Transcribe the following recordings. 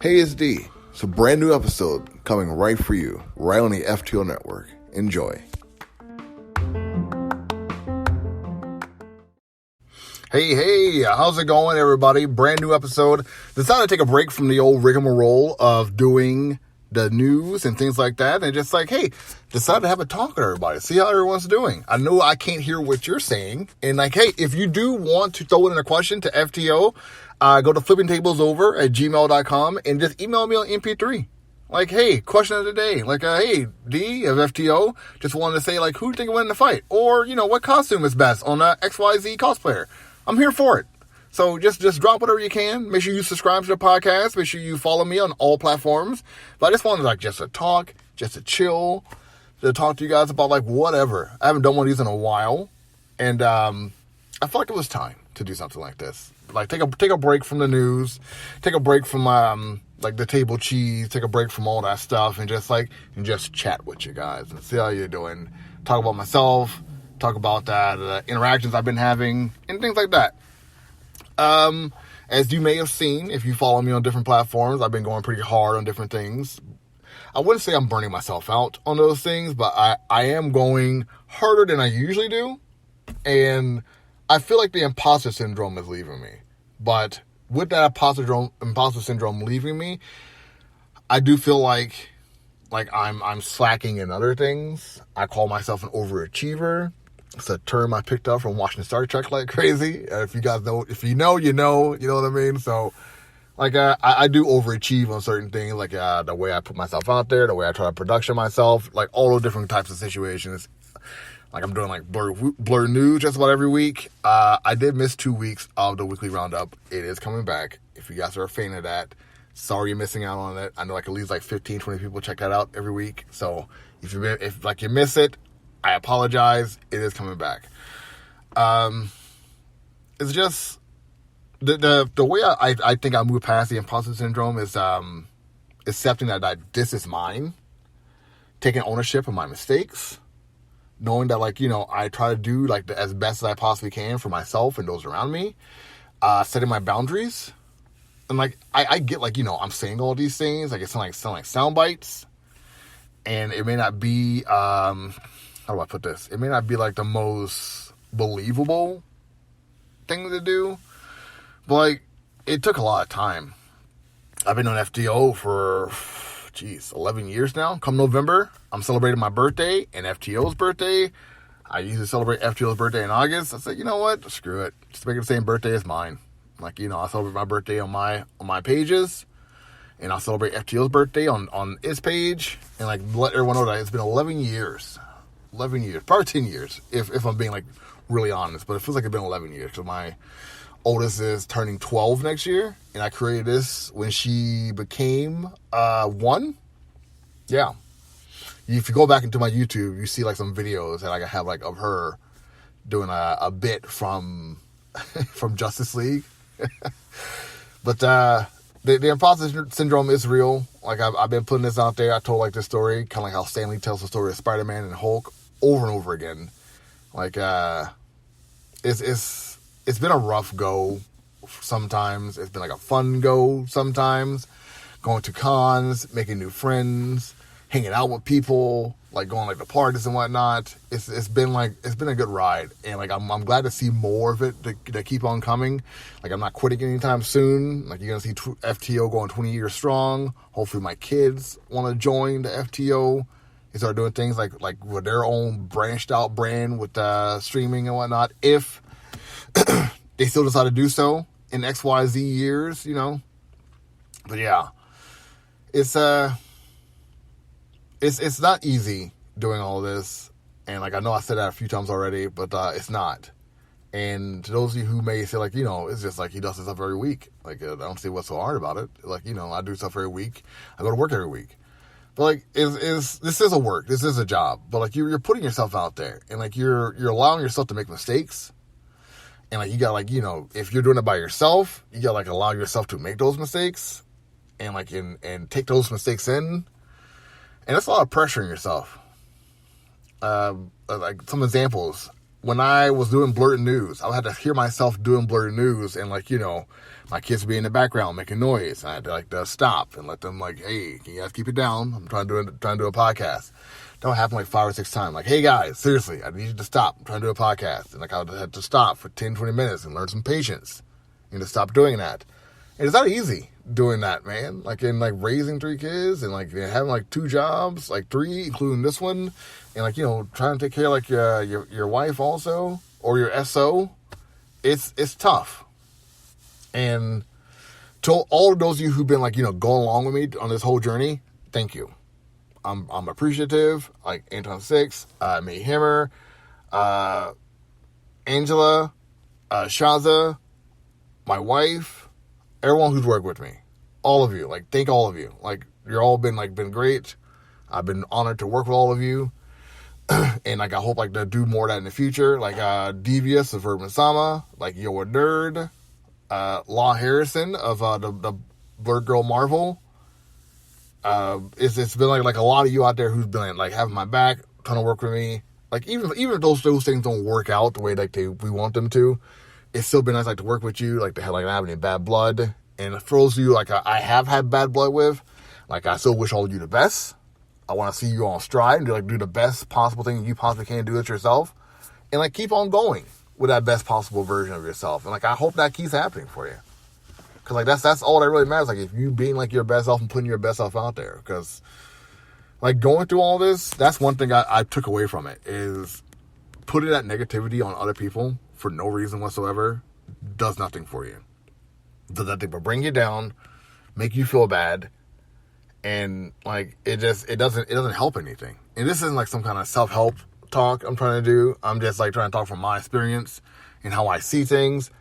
Hey, it's D. It's a brand new episode coming right for you, right on the FTO network. Enjoy. Hey, how's it going, everybody? Brand new episode. Decided to take a break from the old rigmarole of doing the news and things like that, and just like, hey, decided to have a talk with everybody, see how everyone's doing. I know I can't hear what you're saying, and like, hey, if you do want to throw in a question to FTO, go to flippingtablesover@gmail.com and just email me on MP3. Like, hey, question of the day. Like, hey, D of FTO, just wanted to say, like, who do you think will win the fight? Or, you know, what costume is best on XYZ cosplayer? I'm here for it. So just drop whatever you can. Make sure you subscribe to the podcast. Make sure you follow me on all platforms. But I just wanted, like, just to talk, just to chill, to talk to you guys about, like, whatever. I haven't done one of these in a while. And I felt like it was time to do something like this. Like, take a break from the news. Take a break from, like, the table cheese. Take a break from all that stuff. And just chat with you guys and see how you're doing. Talk about myself. Talk about the interactions I've been having. And things like that. As you may have seen, if you follow me on different platforms, I've been going pretty hard on different things. I wouldn't say I'm burning myself out on those things, but I am going harder than I usually do. And I feel like the imposter syndrome is leaving me. But with that imposter syndrome leaving me, I do feel like I'm slacking in other things. I call myself an overachiever. It's a term I picked up from watching Star Trek like crazy. If you guys know, if you know, you know what I mean? So, like, I do overachieve on certain things, like the way I put myself out there, the way I try to production myself, like all those different types of situations. Like, I'm doing, like, blerd-news just about every week. I did miss 2 weeks of the weekly roundup. It is coming back. If you guys are a fan of that, sorry you're missing out on it. I know, like, at least, like, 15, 20 people check that out every week. So, if you miss it, I apologize. It is coming back. It's just the way I think I move past the imposter syndrome is accepting that this is mine, taking ownership of my mistakes, knowing that, like, you know, I try to do, like, as best as I possibly can for myself and those around me, setting my boundaries. And, like, I get, like, you know, I'm saying all these things, like, it's sound like sound bites, and it may not be how do I put this? It may not be, like, the most believable thing to do, but, like, it took a lot of time. I've been on FTO for, 11 years now. Come November, I'm celebrating my birthday and FTO's birthday. I usually celebrate FTO's birthday in August. I said, you know what? Screw it. Just make it the same birthday as mine. Like, you know, I celebrate my birthday on my pages, and I'll celebrate FTO's birthday on its page, and, like, let everyone know that it's been 11 years. 11 years, probably 10 years, if I'm being, like, really honest. But it feels like it's been 11 years, because my oldest is turning 12 next year, and I created this when she became 1. Yeah. If you go back into my YouTube, you see, like, some videos that I have, like, of her doing a bit from Justice League. But the imposter syndrome is real. Like, I've been putting this out there. I told, like, this story, kind of like how Stan Lee tells the story of Spider-Man and Hulk over and over again. Like, it's been a rough go sometimes. It's been, like, a fun go sometimes. Going to cons, making new friends, hanging out with people, like, going, like, to parties and whatnot. It's been a good ride, and, like, I'm glad to see more of it to keep on coming. Like, I'm not quitting anytime soon. Like, you're gonna see FTO going 20 years strong. Hopefully my kids want to join the FTO and start doing things like with their own branched out brand with streaming and whatnot, if they still decide to do so in XYZ years, you know. But yeah, it's not easy doing all this, and, like, I know I said that a few times already, but it's not. And to those of you who may say, like, you know, it's just like he does this stuff every week. Like, I don't see what's so hard about it. Like, you know, I do stuff every week. I go to work every week. But, like, this is a work. This is a job. But, like, you're putting yourself out there, and, like, you're allowing yourself to make mistakes. And, like, you got, like, you know, if you're doing it by yourself, you got, like, allow yourself to make those mistakes, and, like, and take those mistakes in. And that's a lot of pressure on yourself. Like, some examples. when I was doing blerd-news, I had to hear myself doing blerd-news, and like, my kids would be in the background making noise. And I had to like to stop and let them like, hey, can you guys keep it down? I'm trying to do a podcast. That would happen like 5 or 6 times. Like, hey guys, seriously, I need you to stop. I'm trying to do a podcast. And like, I would have to stop for 10, 20 minutes and learn some patience. And to stop doing that. And it's not easy doing that, man. Like, in like raising 3 kids and like having like 2 jobs, like 3, including this one. And like, trying to take care of like your wife also, or your SO. It's tough. And to all of those of you who've been like, going along with me on this whole journey, thank you. I'm appreciative. Like Anton Six, May Hammer, Angela, Shaza, my wife, everyone who's worked with me, all of you. Like, thank all of you. Like, you're all been great. I've been honored to work with all of you, and like I hope like to do more of that in the future. Like Devious, the Verb Sama, like Yo a Nerd, Law Harrison of the Blerd Girl Marvel. It's been like a lot of you out there who's been like having my back, trying to work with me. Like even if those things don't work out the way like we want them to, it's still been nice like to work with you, like to have like not have any bad blood. And for those of you like I have had bad blood with, like I still wish all of you the best. I want to see you on stride and do the best possible thing you possibly can do it yourself, and like keep on going with that best possible version of yourself. And like I hope that keeps happening for you. Cause like that's all that really matters. Like if you being like your best self and putting your best self out there. Cause like going through all this, that's one thing I took away from it, is putting that negativity on other people for no reason whatsoever does nothing for you. Does nothing but bring you down, make you feel bad, and like it doesn't help anything. And this isn't like some kind of self-help talk I'm trying to do. I'm just like trying to talk from my experience and how I see things.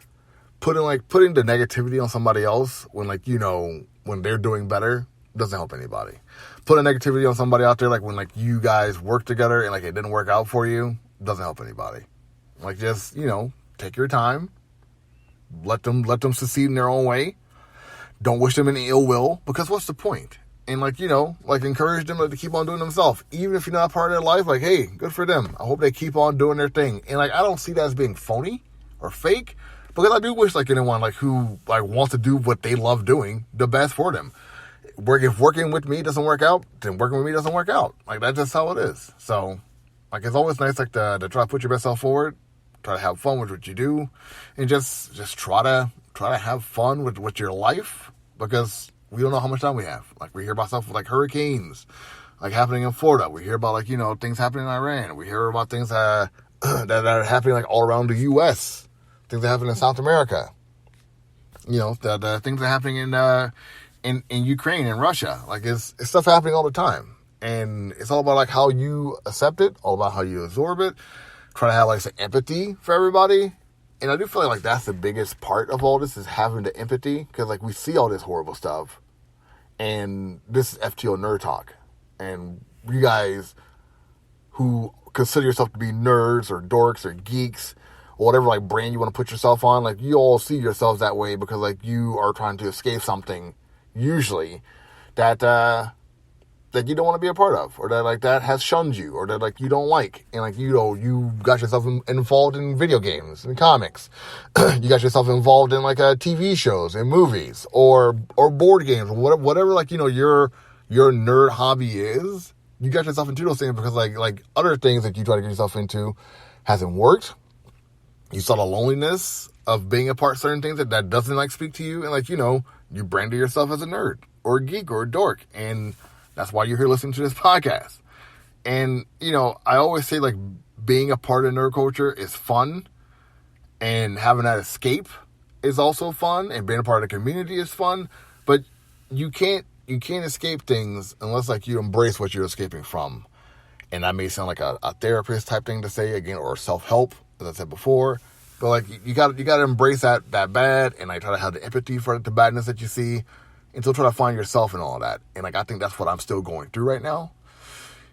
Putting the negativity on somebody else when like, when they're doing better doesn't help anybody. Putting negativity on somebody out there, like when like you guys work together and like it didn't work out for you, doesn't help anybody. Like just, take your time, let them succeed in their own way. Don't wish them any ill will, because what's the point? And like, like encourage them to keep on doing themselves. Even if you're not part of their life, like, hey, good for them. I hope they keep on doing their thing. And like, I don't see that as being phony or fake. Because I do wish like anyone like who like wants to do what they love doing, the best for them. If working with me doesn't work out, then working with me doesn't work out. Like that's just how it is. So like it's always nice like to try to put your best self forward, try to have fun with what you do, and just try to have fun with your life, because we don't know how much time we have. Like we hear about stuff like hurricanes like happening in Florida. We hear about like things happening in Iran. We hear about things that are happening like all around the U.S. Things that happen in South America, the things that are happening in Ukraine and Russia. Like it's stuff happening all the time, and it's all about like how you accept it, all about how you absorb it. Try to have like some empathy for everybody, and I do feel like that's the biggest part of all this, is having the empathy, because like we see all this horrible stuff, and this is fto-nerd-talk, and you guys who consider yourself to be nerds or dorks or geeks, whatever like brand you want to put yourself on, like you all see yourselves that way because like you are trying to escape something, usually that you don't want to be a part of, or that like that has shunned you, or that like you don't like, and like you got yourself involved in video games and comics. You got yourself involved in like TV shows and movies or board games, or whatever like your nerd hobby is. You got yourself into those things because like other things that you try to get yourself into hasn't worked. You saw the loneliness of being a part of certain things that doesn't like speak to you. And like, you branded yourself as a nerd or a geek or a dork. And that's why you're here listening to this podcast. And, I always say like being a part of nerd culture is fun, and having that escape is also fun, and being a part of the community is fun. But you can't escape things unless like you embrace what you're escaping from. And that may sound like a therapist type thing to say again, or self-help, as I said before, but like you got to embrace that bad, and like try to have the empathy for the badness that you see, and still try to find yourself in all of that. And like I think that's what I'm still going through right now,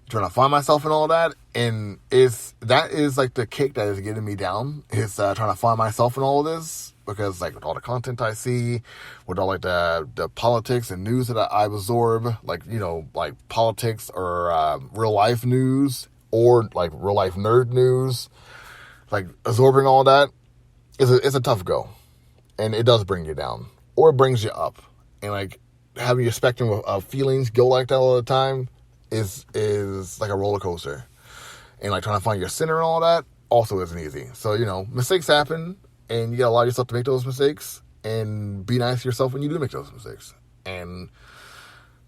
trying to find myself in all of that. And that is like the kick that is getting me down, is trying to find myself in all of this, because like with all the content I see, with all like the politics and news that I absorb, like like politics or real life news, or like real life nerd news. like absorbing all that it's a tough go, and it does bring you down, or it brings you up, and like having your spectrum of feelings go like that all the time is like a roller coaster, and like trying to find your center and all that also isn't easy. So mistakes happen, and you gotta allow yourself to make those mistakes, and be nice to yourself when you do make those mistakes, and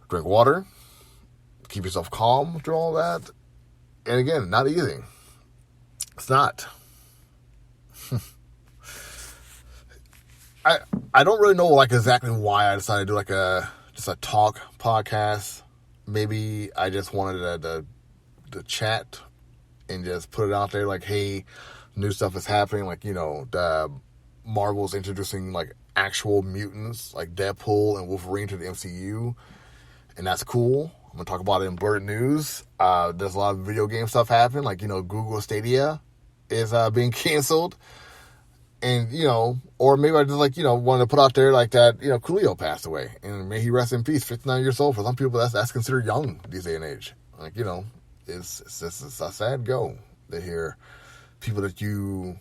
drink water, keep yourself calm through all that. And again, not easy. It's not. I don't really know like exactly why I decided to do like just a talk podcast. Maybe I just wanted to chat and just put it out there like, hey, new stuff is happening. Like, the Marvel's introducing like actual mutants like Deadpool and Wolverine to the MCU. And that's cool. I'm going to talk about it in blerd-news. There's a lot of video game stuff happening. Like, Google Stadia is being canceled. And, or maybe I just like, wanted to put out there like that, Coolio passed away. And may he rest in peace, 59 years old. For some people, that's considered young these day and age. Like, it's a sad go to hear people that you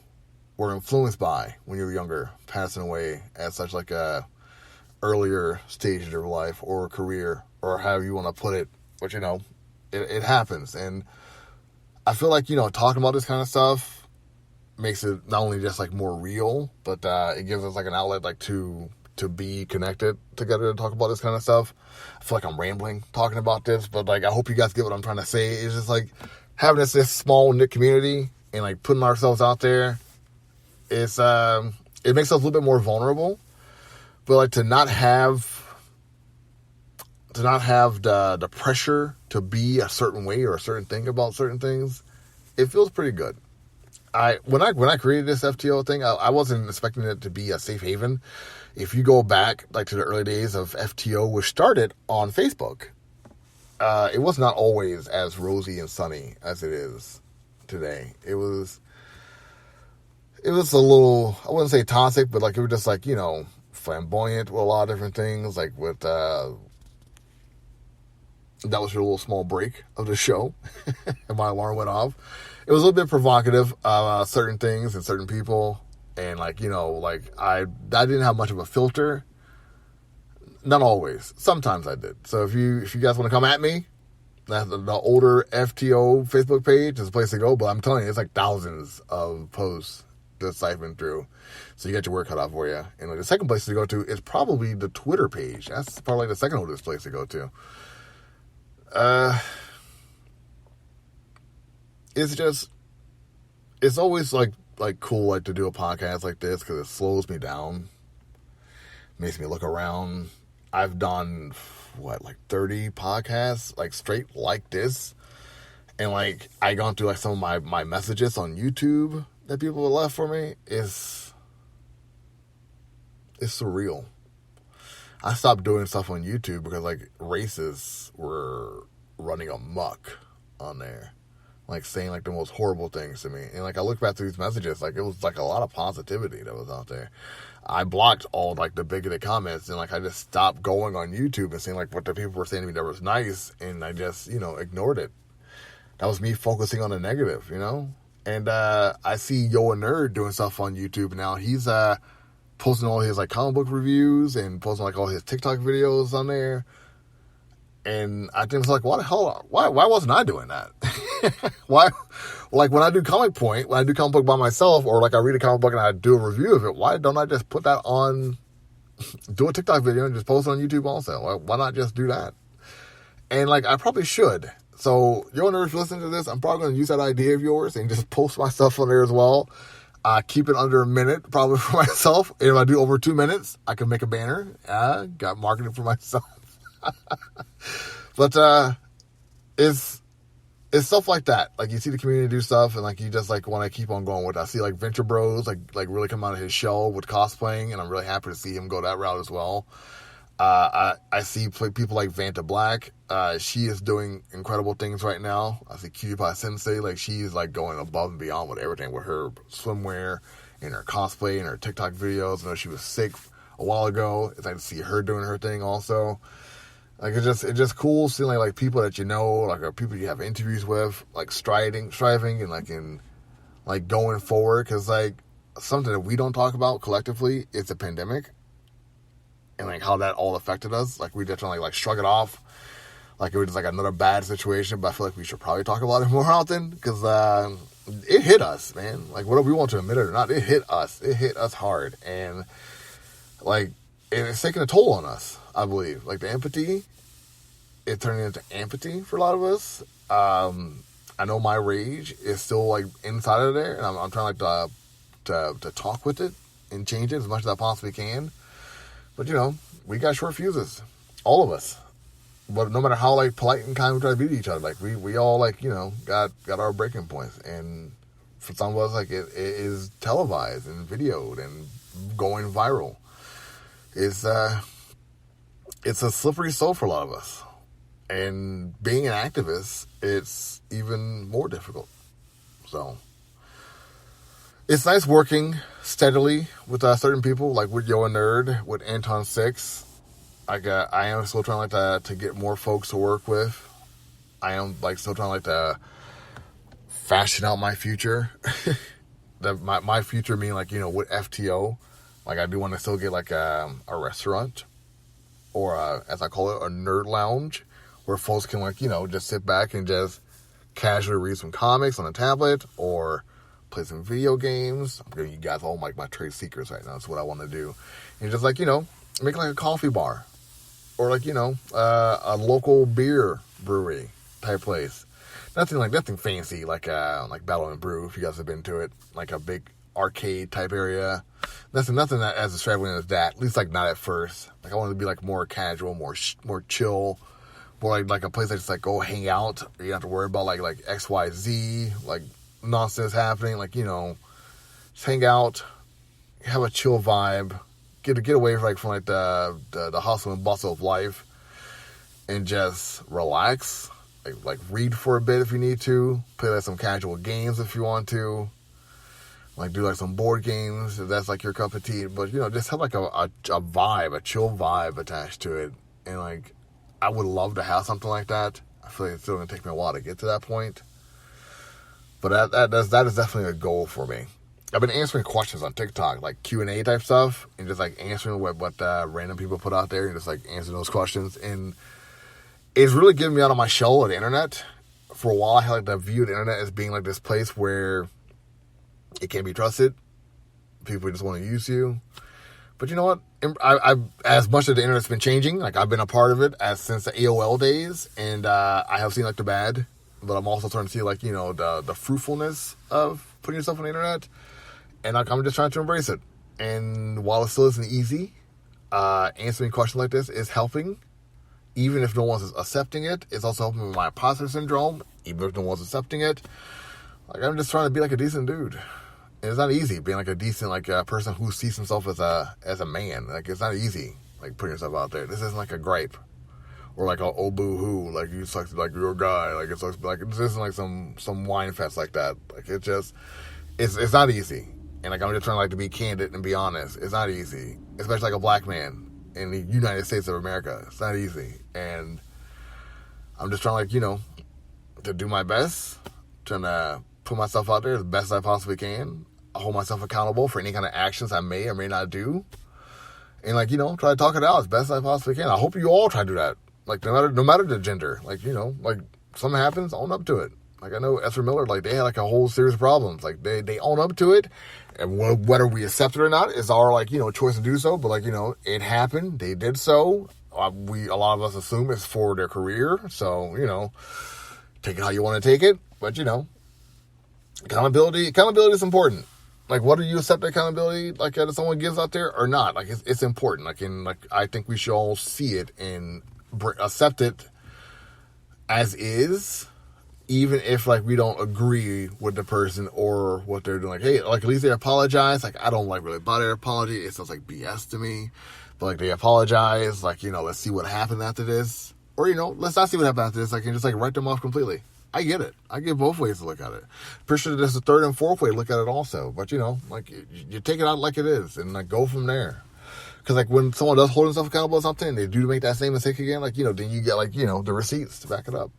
were influenced by when you were younger passing away at such like a earlier stage of their life or career or however you want to put it. But, it happens. And I feel like, talking about this kind of stuff makes it not only just like more real, but it gives us like an outlet like to be connected together to talk about this kind of stuff. I feel like I'm rambling talking about this, but like I hope you guys get what I'm trying to say. It's just like having this small knit community and like putting ourselves out there. It's it makes us a little bit more vulnerable, but like to not have the pressure to be a certain way or a certain thing about certain things, it feels pretty good. When I created this FTO thing, I wasn't expecting it to be a safe haven. If you go back like to the early days of FTO, which started on Facebook, it was not always as rosy and sunny as it is today. It was a little, I wouldn't say toxic, but like it was just like flamboyant with a lot of different things. Like with that was your little small break of the show, and my alarm went off. It was a little bit provocative, certain things and certain people. And like, like I didn't have much of a filter. Not always. Sometimes I did. So if you guys want to come at me, the older FTO Facebook page is a place to go. But I'm telling you, it's like thousands of posts to siphon through. So you got your work cut out for you. And like the second place to go to is probably the Twitter page. That's probably the second oldest place to go to. It's always like cool like to do a podcast like this because it slows me down, makes me look around. I've done like 30 podcasts like straight like this, and like I gone through like some of my messages on YouTube that people have left for me. It's surreal. I stopped doing stuff on YouTube because like racists were running amok on there, like saying like the most horrible things to me. And like I look back through these messages, like it was like a lot of positivity that was out there. I blocked all like the bigoted comments, and like I just stopped going on YouTube and seeing like what the people were saying to me that was nice, and I just ignored it. That was me focusing on the negative, And I see Yo a Nerd doing stuff on YouTube now. He's posting all his like comic book reviews and posting like all his TikTok videos on there. And I think it's like, why wasn't I doing that? Why, like when I do comic book by myself, or like I read a comic book and I do a review of it, why don't I just put that on, do a TikTok video and just post it on YouTube also? Why not just do that? And like, I probably should. So, Yo Nerd, if you listen to this, I'm probably going to use that idea of yours and just post my stuff on there as well. Keep it under a minute, probably for myself. And if I do over 2 minutes, I can make a banner. Got marketing for myself. But it's stuff like that. Like you see the community do stuff, and like you just like want to keep on going with it. I see like Venture Bros like really come out of his shell with cosplaying, and I'm really happy to see him go that route as well. I see people like Vanta Black. She is doing incredible things right now. I see Cutie Pie Sensei, like she's like going above and beyond with everything with her swimwear and her cosplay and her TikTok videos. I know she was sick a while ago. It's nice to see her doing her thing also. Like it's just cool seeing like people that like or people you have interviews with, like striving and like in like going forward, because like something that we don't talk about collectively is the pandemic and like how that all affected us. Like we just like shrug it off like it was just like another bad situation, but I feel like we should probably talk about it more often, because it hit us, man. Like whether we want to admit it or not, it hit us hard, and like it's taking a toll on us, I believe. Like the empathy, it turned into empathy for a lot of us. I know my rage is still like inside of there, and I'm trying like to talk with it and change it as much as I possibly can. But you know, we got short fuses, all of us. But no matter how like polite and kind we try to be to each other, like we all like, you know, got our breaking points. And for some of us, like it is televised and videoed and going viral. It's a slippery slope for a lot of us. And being an activist, it's even more difficult. So it's nice working steadily with certain people, like with Yo a Nerd, with Anton 6. I am still trying like to get more folks to work with. I am like still trying like to fashion out my future. my future meaning like, you know, with FTO. Like I do want to still get like a restaurant, or as I call it, a nerd lounge, where folks can like, you know, just sit back and just casually read some comics on a tablet or play some video games. I'm giving you guys all my trade secrets right now. That's what I want to do. And just like, you know, make like a coffee bar, or like, you know, a local beer brewery type place. Nothing fancy like Battle and Brew, if you guys have been to it. Like a big arcade type area. Nothing that as extravagant as that. At least like not at first. Like I want it to be like more casual, more chill, more like a place that just like go hang out. You don't have to worry about like XYZ, like nonsense happening. Like, you know, just hang out, have a chill vibe. Get away from like the hustle and bustle of life, and just relax. Like read for a bit if you need to. Play like some casual games if you want to. Like do like some board games if that's like your cup of tea. But you know, just have like a vibe, a chill vibe attached to it. And like, I would love to have something like that. I feel like it's still gonna take me a while to get to that point. But that is definitely a goal for me. I've been answering questions on TikTok, like Q&A type stuff, and just like answering what random people put out there, and just like answering those questions. And it's really getting me out of my shell of the internet. For a while, I had like to view the internet as being like this place where it can't be trusted. People just want to use you. But you know what? I as much as the internet's been changing, like I've been a part of it since the AOL days, and I have seen like the bad, but I'm also starting to see like, you know, the fruitfulness of putting yourself on the internet. And I'm just trying to embrace it. And while it still isn't easy, answering questions like this is helping. Even if no one's accepting it, it's also helping with my imposter syndrome. Even if no one's accepting it. Like, I'm just trying to be like a decent dude. And it's not easy being like a decent person who sees himself as a man. Like, it's not easy, like, putting yourself out there. This isn't like a gripe. Or like a oh boo hoo, like you suck, like you're a guy. Like it sucks, like this isn't like some wine fest like that. Like it's not easy. And like I'm just trying like to be candid and be honest. It's not easy, especially like a black man in the United States of America. It's not easy, and I'm just trying like, you know, to do my best, trying to put myself out there as best I possibly can. I hold myself accountable for any kind of actions I may or may not do, and like, you know, try to talk it out as best I possibly can. I hope you all try to do that. Like no matter the gender, like, you know, like something happens, own up to it. Like I know Ezra Miller, like they had like a whole series of problems. Like they own up to it, and whether we accept it or not is our like, you know, choice to do so. But like, you know, it happened. They did so. A lot of us assume it's for their career. So, you know, take it how you want to take it. But you know, accountability is important. Like, whether you accept accountability like that someone gives out there or not, like it's important. Like I think we should all see it and accept it as is, even if like we don't agree with the person or what they're doing. Like, hey, like at least they apologize. Like I don't like really buy their apology. It sounds like BS to me. But like they apologize. Like, you know, let's see what happened after this, or you know, let's not see what happened after this. I can just like write them off completely. I get it. I get both ways to look at it. Pretty sure there's a third and fourth way to look at it also. But you know, like you take it out like it is and like go from there. Because, like, when someone does hold themselves accountable or something, and they do make that same mistake again, like, you know, then you get, like, you know, the receipts to back it up.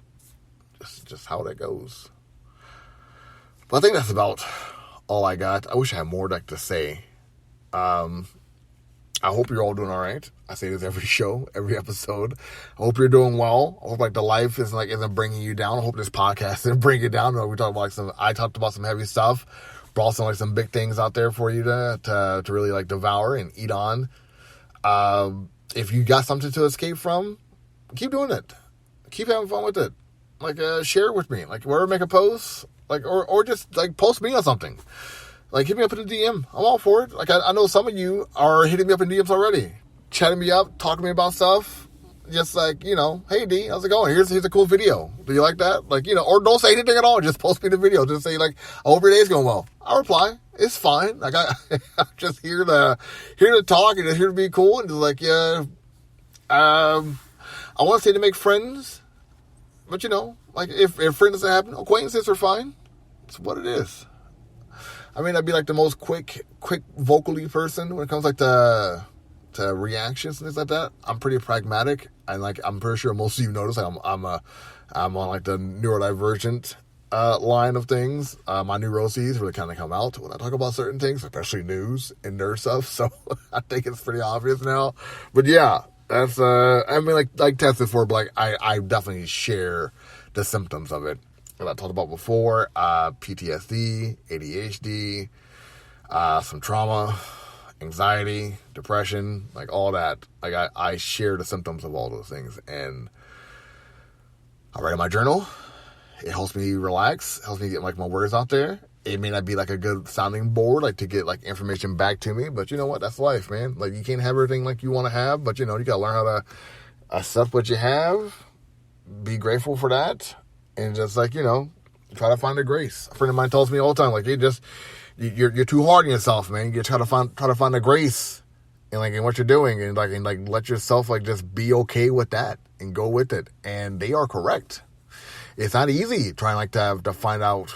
Just how that goes. But I think that's about all I got. I wish I had more to say. I hope you're all doing all right. I say this every show, every episode. I hope you're doing well. I hope the life isn't bringing you down. I hope this podcast didn't bring you down. We talked about I talked about some heavy stuff, brought some big things out there for you to really devour and eat on. If you got something to escape from, keep doing it. Keep having fun with it. Share it with me. Wherever make a post, or just post me on something. Hit me up in the DM. I'm all for it. I know some of you are hitting me up in DMs already. Chatting me up, talking to me about stuff. Just hey D, how's it going? Here's a cool video. Do you like that? Or don't say anything at all. Just post me the video. Just say I hope your day's going well. I'll reply. It's fine. I'm just here to talk and just here to be cool and just yeah. I want to say to make friends, but if friends doesn't happen, acquaintances are fine. It's what it is. I may not be the most quick vocally person when it comes to reactions and things like that. I'm pretty pragmatic, and I'm pretty sure most of you notice I'm on the neurodivergent line of things. My neuroses really kind of come out when I talk about certain things, especially news and nerd stuff. So I think it's pretty obvious now. But yeah, that's Tess before, but I definitely share the symptoms of it. That I talked about before, PTSD, ADHD, some trauma, anxiety, depression, all that. I share the symptoms of all those things, and I write in my journal. It helps me relax, helps me get my words out there. It may not be a good sounding board, to get information back to me, but you know what? That's life, man. You can't have everything you want to have, but you gotta learn how to accept what you have, be grateful for that. And just try to find the grace. A friend of mine tells me all the time, you're too hard on yourself, man. You try to find the grace in what you're doing, and let yourself just be okay with that and go with it. And they are correct. It's not easy trying to find out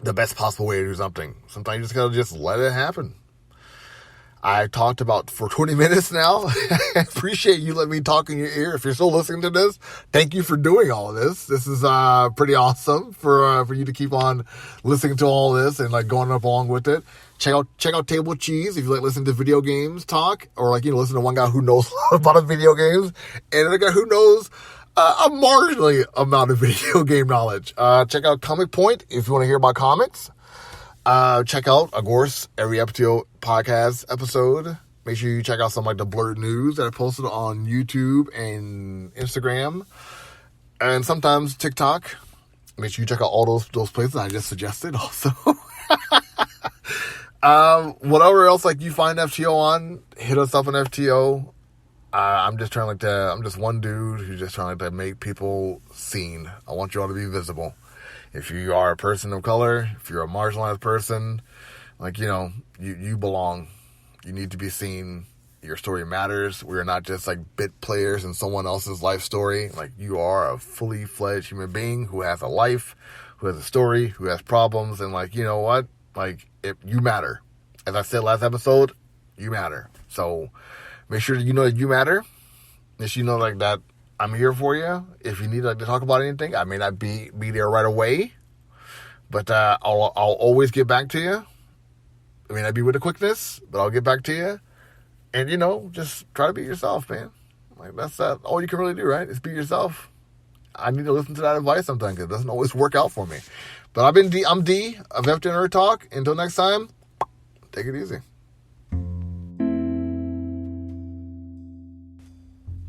the best possible way to do something. Sometimes you just gotta let it happen. I talked about for 20 minutes now. I appreciate you letting me talk in your ear. If you're still listening to this, thank you for doing all of this. This is pretty awesome for you to keep on listening to all this and going up along with it. Check out Table Cheese if you listening to video games talk, or listen to one guy who knows a lot about video games and another guy who knows a marginally amount of video game knowledge. Check out Comic Point if you want to hear about comics. Check out, of course, every FTO podcast episode. Make sure you check out some the blerd-news that I posted on YouTube and Instagram, and sometimes TikTok. Make sure you check out all those places I just suggested also. Whatever else you find FTO on, hit us up on FTO. I'm just trying I'm just one dude who's just trying to make people seen. I want you all to be visible. If you are a person of color, if you're a marginalized person, you belong. You need to be seen. Your story matters. We are not just bit players in someone else's life story. You are a fully fledged human being who has a life, who has a story, who has problems, and you know what? If you matter. As I said last episode, you matter. So make sure that you know that you matter. Make sure you know that I'm here for you. If you need to talk about anything, I may not be there right away, but I'll always get back to you. I may not be with the quickness, but I'll get back to you. And just try to be yourself, man. That's all you can really do, right? Is be yourself. I need to listen to that advice sometimes because it doesn't always work out for me. But I'm D of fto-nerd-talk. Until next time, take it easy.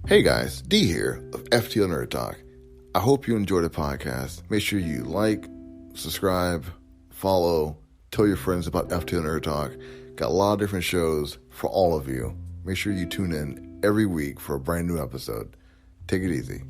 Hey guys, D here of fto-nerd-talk. I hope you enjoyed the podcast. Make sure you subscribe, follow, tell your friends about fto-nerd-talk. Got a lot of different shows for all of you. Make sure you tune in every week for a brand new episode. Take it easy.